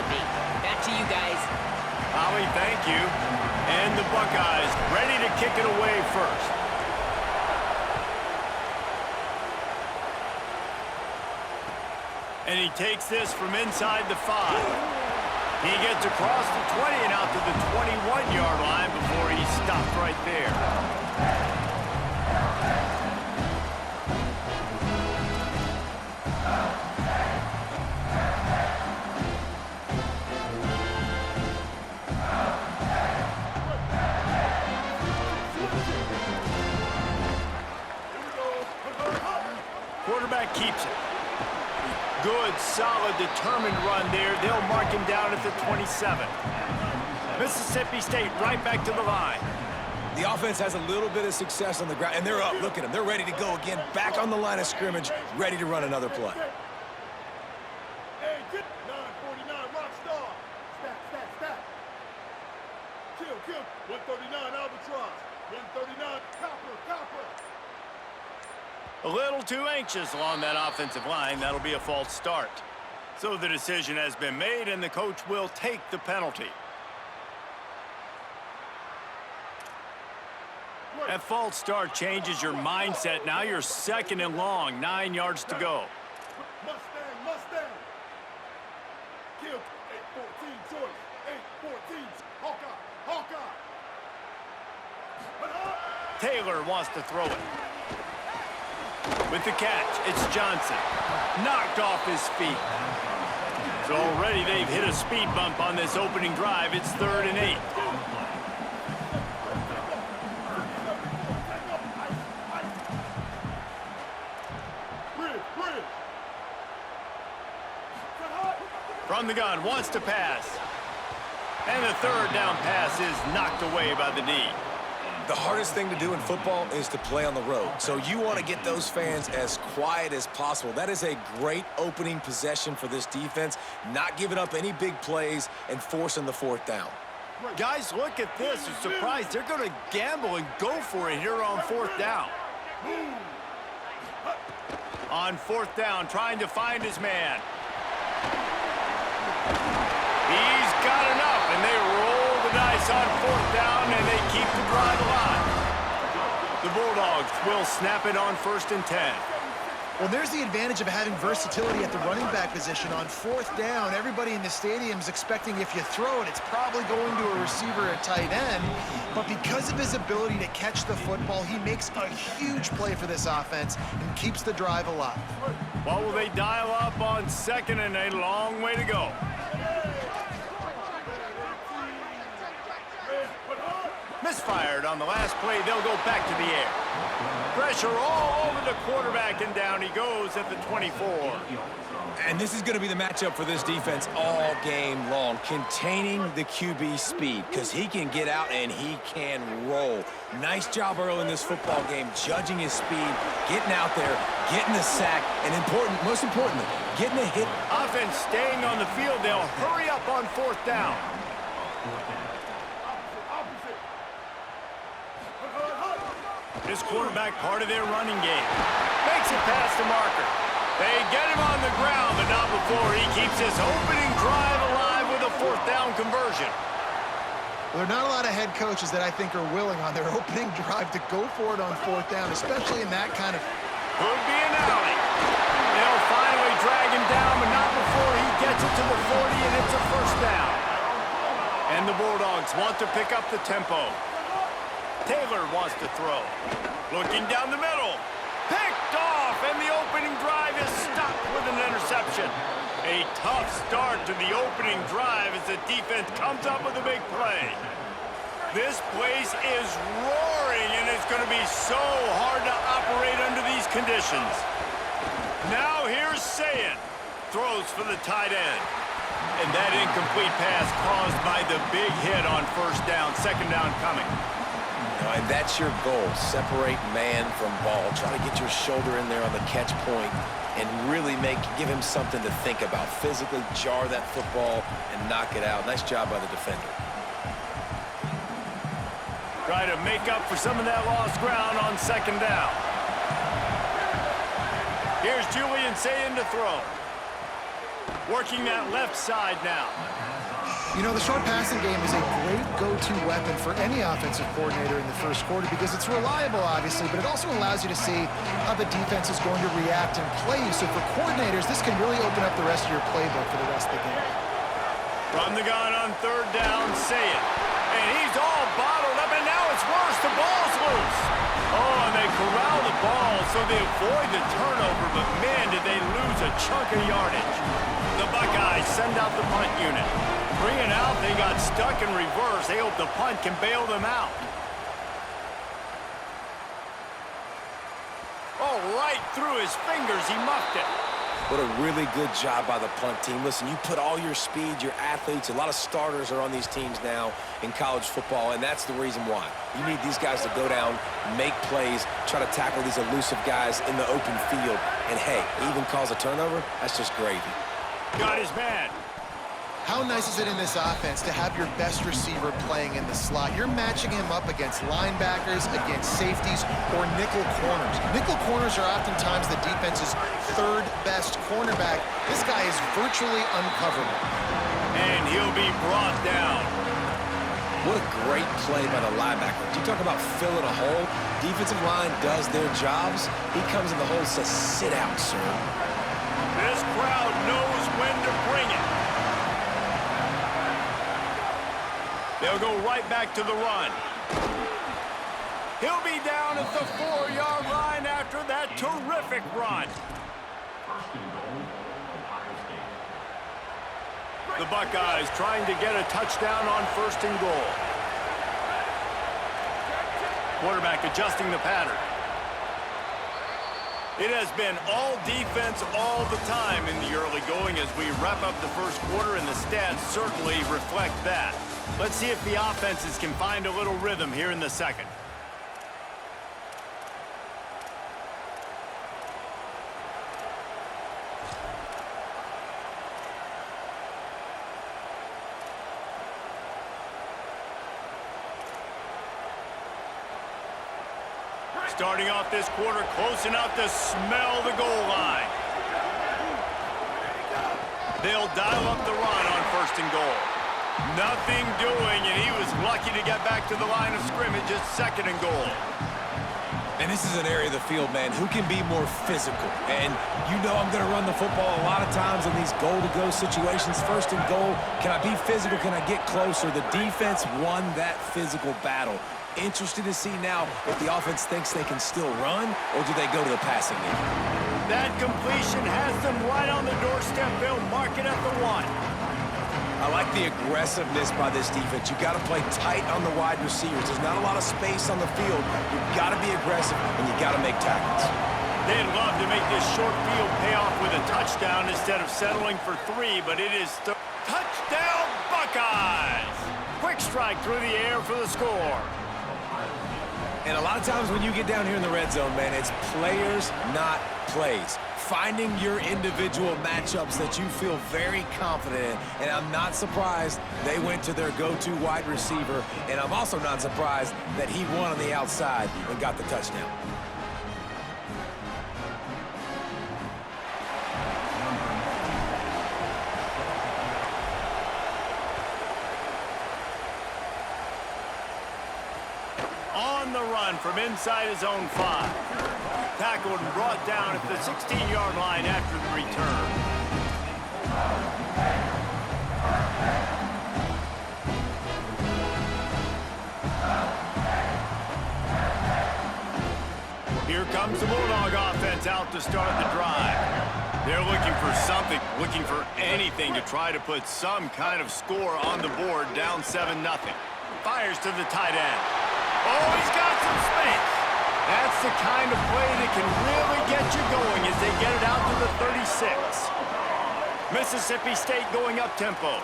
Mississippi. Back to you guys. Holly, thank you. And the Buckeyes ready to kick it away first. And he takes this from inside the 5. He gets across the 20 and out to the 21-yard line before he stopped right there. Quarterback keeps it. Good, solid, determined run there. They'll mark him down at the 27. Mississippi State right back to the line. The offense has a little bit of success on the ground, and they're up. Look at them. They're ready to go again. Back on the line of scrimmage, ready to run another play. Hey, 949, rock star. Stat. Kill. 139, Albatross. 139, Copper. A little too anxious along that offensive line. That'll be a false start. So the decision has been made, and the coach will take the penalty. That false start changes your mindset. Now you're second and long, 9 yards to go. Mustang. Kill, 814, choice. 814, Hawkeye. Taylor wants to throw it. With the catch, it's Johnson. Knocked off his feet. So already they've hit a speed bump on this opening drive. It's 3rd and 8. From the gun, wants to pass. And the 3rd down pass is knocked away by the D. The hardest thing to do in football is to play on the road. So you want to get those fans as quiet as possible. That is a great opening possession for this defense, not giving up any big plays and forcing the 4th down. Guys, look at this. I'm surprised. They're going to gamble and go for it here on 4th down. On 4th down, trying to find his man. He's got enough, and they roll the dice on 4th down, and they keep the drive alive. The Bulldogs will snap it on 1st and 10. Well, there's the advantage of having versatility at the running back position. On 4th down, everybody in the stadium is expecting if you throw it, it's probably going to a receiver at tight end. But because of his ability to catch the football, he makes a huge play for this offense and keeps the drive alive. What will they dial up on 2nd and a long way to go? Misfired on the last play. They'll go back to the air. Pressure all over the quarterback, and down he goes at the 24. And this is going to be the matchup for this defense all game long, containing the QB speed, because he can get out and he can roll. Nice job early in this football game, judging his speed, getting out there, getting the sack, and most importantly, getting a hit. Offense staying on the field. They'll hurry up on 4th down. This quarterback part of their running game. Makes it past the marker. They get him on the ground, but not before he keeps his opening drive alive with a 4th down conversion. Well, there are not a lot of head coaches that I think are willing on their opening drive to go for it on 4th down, especially in that kind of... Could be an alley. They'll finally drag him down, but not before he gets it to the 40, and it's a 1st down. And the Bulldogs want to pick up the tempo. Taylor wants to throw. Looking down the middle. Picked off, and the opening drive is stopped with an interception. A tough start to the opening drive as the defense comes up with a big play. This place is roaring, and it's going to be so hard to operate under these conditions. Now here's Sayin. Throws for the tight end. And that incomplete pass caused by the big hit on 1st down, 2nd down coming. And that's your goal. Separate man from ball. Try to get your shoulder in there on the catch point and really give him something to think about. Physically jar that football and knock it out. Nice job by the defender. Try to make up for some of that lost ground on 2nd down. Here's Julian Sayin to throw. Working that left side now. You know, the short passing game is a great go-to weapon for any offensive coordinator in the first quarter because it's reliable, obviously, but it also allows you to see how the defense is going to react and play. So for coordinators, this can really open up the rest of your playbook for the rest of the game. From the gun on third down, say it. And he's all bottled up, and now it's worse. The ball's loose. Oh, and they corral the ball, so they avoid the turnover, but man, did they lose a chunk of yardage. The Buckeyes send out the punt unit. 3 and out, they got stuck in reverse. They hope the punt can bail them out. Oh, right through his fingers, he muffed it. What a really good job by the punt team. Listen, you put all your speed, your athletes, a lot of starters are on these teams now in college football, and that's the reason why. You need these guys to go down, make plays, try to tackle these elusive guys in the open field, and hey, even cause a turnover, that's just gravy. Got his man. How nice is it in this offense to have your best receiver playing in the slot? You're matching him up against linebackers, against safeties, or nickel corners. Nickel corners are oftentimes the defense's third best cornerback. This guy is virtually uncoverable. And he'll be brought down. What a great play by the linebacker. You talk about filling a hole. Defensive line does their jobs. He comes in the hole and says, sit out, sir. This crowd knows when to bring it. They'll go right back to the run. He'll be down at the 4-yard line after that terrific run. The Buckeyes trying to get a touchdown on 1st and goal. Quarterback adjusting the pattern. It has been all defense all the time in the early going as we wrap up the first quarter, and the stats certainly reflect that. Let's see if the offenses can find a little rhythm here in the second. Starting off this quarter close enough to smell the goal line. They'll dial up the run on 1st and goal. Nothing doing, and he was lucky to get back to the line of scrimmage at 2nd and goal. And this is an area of the field, man, who can be more physical. And you know I'm going to run the football a lot of times in these goal-to-go situations. 1st and goal, can I be physical? Can I get closer? The defense won that physical battle. Interested to see now if the offense thinks they can still run, or do they go to the passing game? That completion has them right on the doorstep. They'll mark it at the 1. I like the aggressiveness by this defense. You got to play tight on the wide receivers. There's not a lot of space on the field. You got to be aggressive, and you got to make tackles. They'd love to make this short field pay off with a touchdown instead of settling for 3, but it is touchdown Buckeyes! Quick strike through the air for the score. And a lot of times when you get down here in the red zone, man, it's players, not plays. Finding your individual matchups that you feel very confident in. And I'm not surprised they went to their go-to wide receiver. And I'm also not surprised that he won on the outside and got the touchdown. On the run from inside his own 5. Tackled and brought down at the 16-yard line after the return. Here comes the Bulldog offense out to start the drive. They're looking for something, looking for anything to try to put some kind of score on the board, down 7-0. Fires to the tight end. Oh, he's got some space. That's the kind of play that can really get you going as they get it out to the 36. Mississippi State going up-tempo.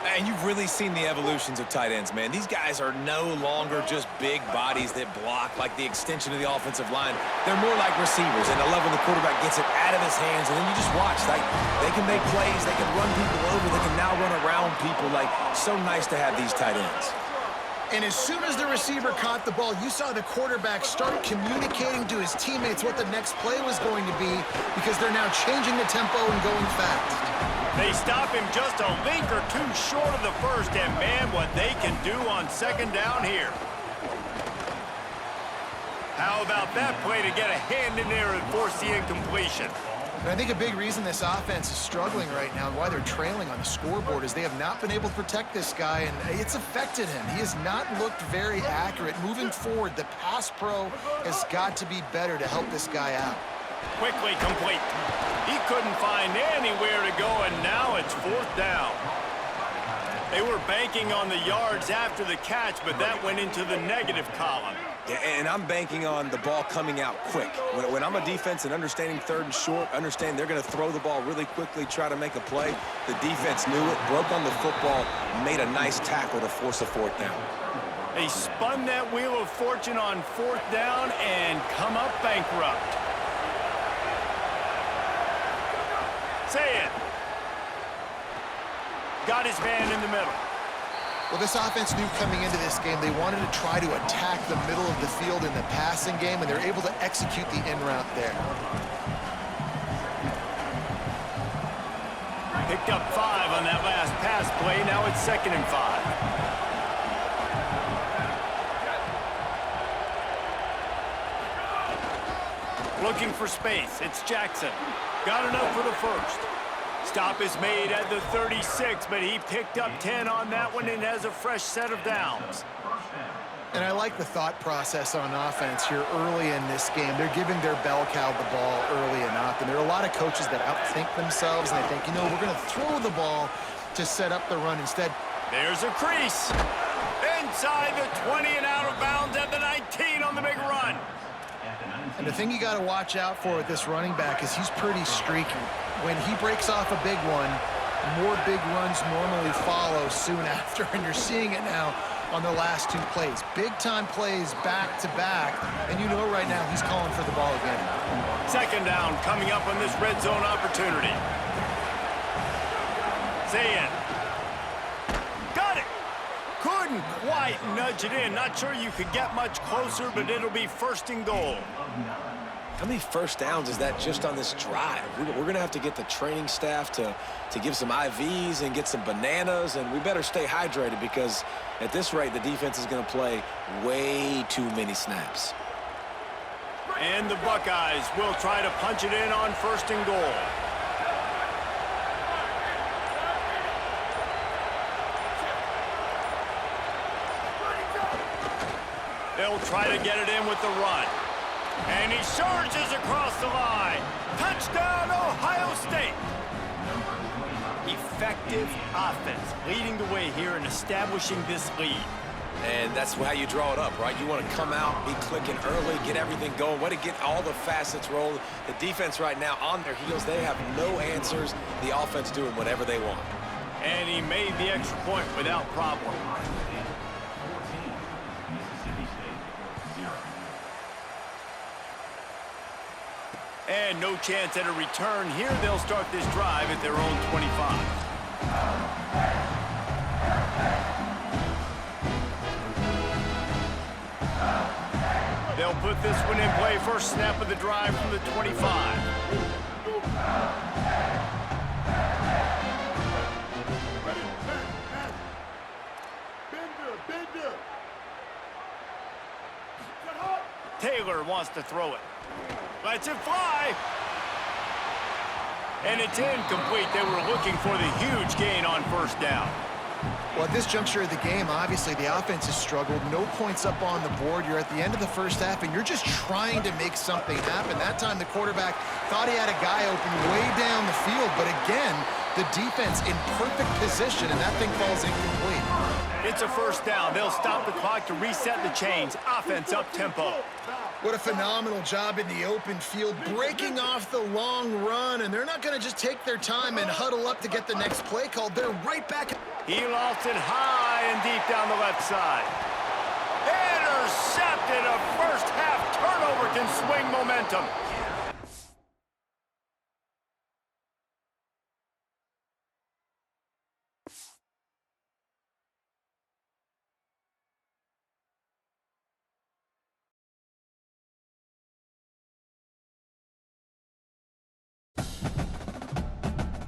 And you've really seen the evolutions of tight ends, man. These guys are no longer just big bodies that block like the extension of the offensive line. They're more like receivers, and I love when the quarterback gets it out of his hands, and then you just watch. Like, they can make plays, they can run people over, they can now run around people. Like, so nice to have these tight ends. And as soon as the receiver caught the ball, you saw the quarterback start communicating to his teammates what the next play was going to be because they're now changing the tempo and going fast. They stop him just a link or two short of the first, and man, what they can do on second down here. How about that play to get a hand in there and force the incompletion? And I think a big reason this offense is struggling right now and why they're trailing on the scoreboard is they have not been able to protect this guy, and it's affected him. He has not looked very accurate. Moving forward, the pass pro has got to be better to help this guy out. Quickly complete. He couldn't find anywhere to go, and now it's fourth down. They were banking on the yards after the catch, but that went into the negative column. Yeah, and I'm banking on the ball coming out quick. When I'm a defense and understanding third and short, understand they're going to throw the ball really quickly, try to make a play. The defense knew it, broke on the football, made a nice tackle to force a fourth down. They spun that wheel of fortune on fourth down and come up bankrupt. Say it. Got his man in the middle. Well, this offense knew coming into this game they wanted to try to attack the middle of the field in the passing game, and they're able to execute the in route there. Picked up 5 on that last pass play. Now it's 2nd and 5. Looking for space. It's Jackson. Got enough for the first. Stop is made at the 36, but he picked up 10 on that one and has a fresh set of downs. And I like the thought process on offense here early in this game. They're giving their bell cow the ball early enough, and there are a lot of coaches that outthink themselves, and they think, you know, we're going to throw the ball to set up the run instead. There's a crease. Inside the 20 and out of bounds at the 19 on the big run. And the thing you got to watch out for with this running back is he's pretty streaky. When he breaks off a big one, more big runs normally follow soon after, and you're seeing it now on the last 2 plays. Big-time plays back-to-back, and you know right now he's calling for the ball again. 2nd down coming up on this red zone opportunity. Zayn. Got it. Couldn't quite nudge it in. Not sure you could get much closer, but it'll be 1st and goal. How many first downs is that just on this drive? We're going to have to get the training staff to give some IVs and get some bananas, and we better stay hydrated because at this rate, the defense is going to play way too many snaps. And the Buckeyes will try to punch it in on 1st and goal. They'll try to get it in with the run. And he charges across the line. Touchdown, Ohio State. Effective offense leading the way here and establishing this lead. And that's how you draw it up, right? You want to come out, be clicking early, get everything going, way to get all the facets rolling. The defense right now on their heels, they have no answers. The offense doing whatever they want. And he made the extra point without problem. And no chance at a return here. They'll start this drive at their own 25. They'll put this one in play. First snap of the drive from the 25. Taylor wants to throw it. Lets it fly. And it's incomplete. They were looking for the huge gain on 1st down. Well, at this juncture of the game, obviously the offense has struggled. No points up on the board. You're at the end of the first half, and you're just trying to make something happen. That time the quarterback thought he had a guy open way down the field, but again, the defense in perfect position, and that thing falls incomplete. It's a 1st down. They'll stop the clock to reset the chains. Offense up tempo. What a phenomenal job in the open field, breaking off the long run, and they're not going to just take their time and huddle up to get the next play called. They're right back. He lost it high and deep down the left side. Intercepted. A first half turnover can swing momentum.